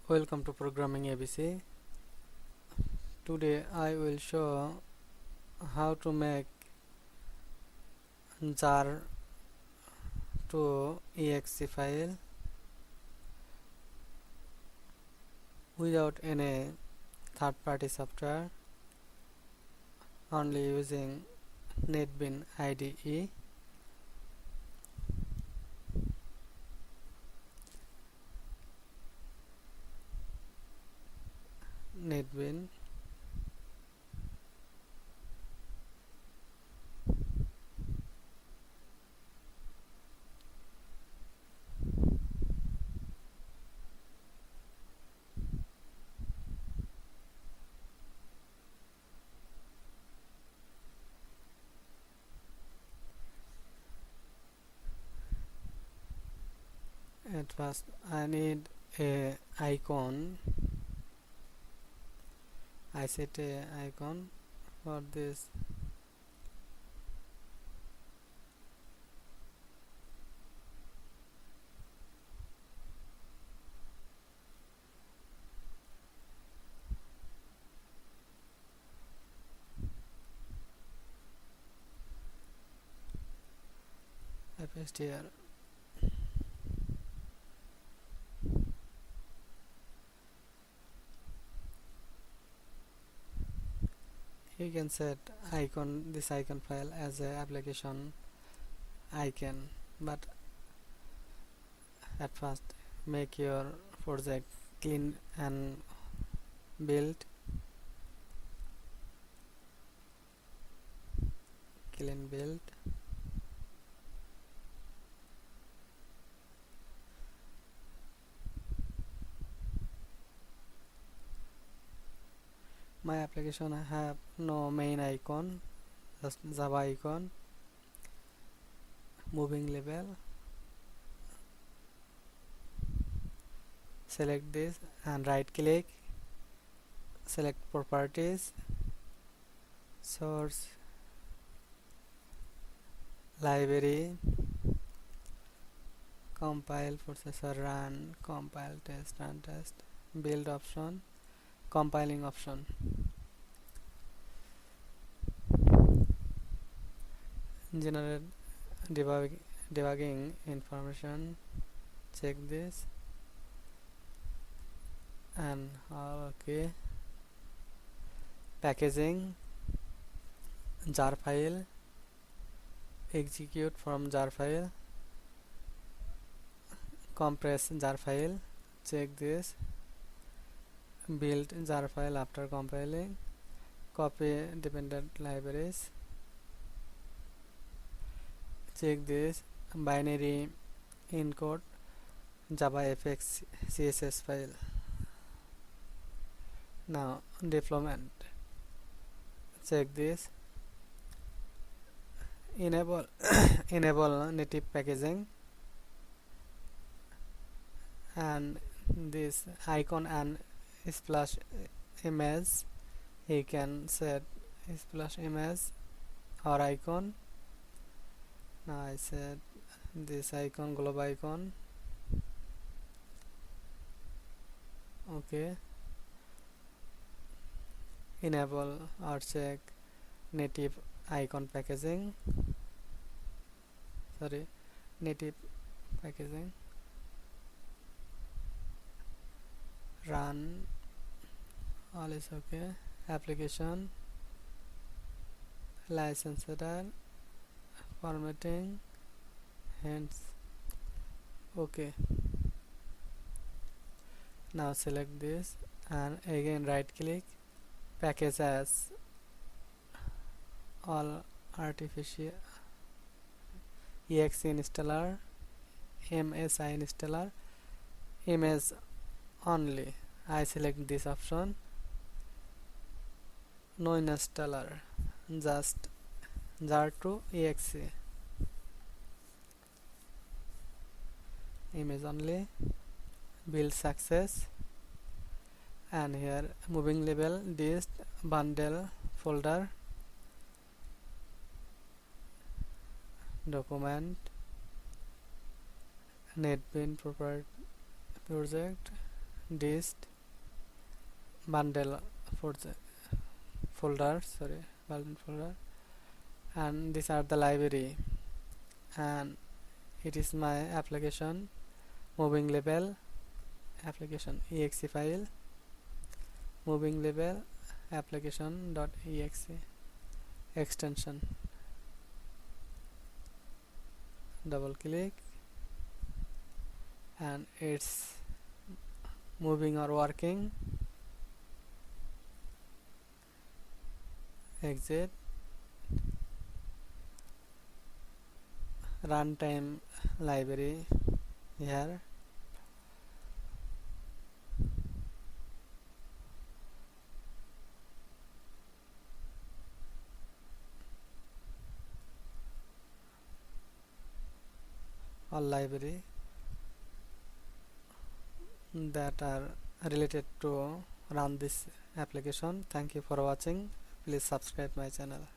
Welcome to Programming ABC. Today I will show how to make jar to exe file without any third-party software, only using Netbeans IDE. Netbeans. At first I need a icon. I set a icon for this. I paste here. You can set this icon file as a application icon, but at first make your project clean and build. Clean build. My application have no main icon, just Java icon. Moving label. Select this and right click. Select properties. Source. Library. Compile, processor, run, compile, test, run, test. Build option. Compiling option. Generate debugging information. Check this and okay. Packaging, jar file, execute from jar file, compress jar file. Check this. Build jar file after compiling. Copy dependent libraries. Check this. Binary encode JavaFX CSS file. Now deployment. Check this. Enable enable native packaging, and this icon and splash image. You can set splash image or icon. Now I set this icon, globe icon. Okay. Enable or check native icon packaging. Native packaging. Run. All is okay. Application. License header. Formatting. Hence. Okay. Now select this and again right click. Package as all artificial exe installer, MSI installer, image only. I select this option. No installer, just jar to exe. Image only. Build success. And here moving label, dist bundle folder. document, Netbeans project, dist, bundle folder, bundle folder, and these are the library, and it is my application moving label, application exe file, moving label application.exe extension. Double click and it's moving or working. Exit. Runtime library here. All library that are related to run this application. Thank you for watching. Please subscribe my channel.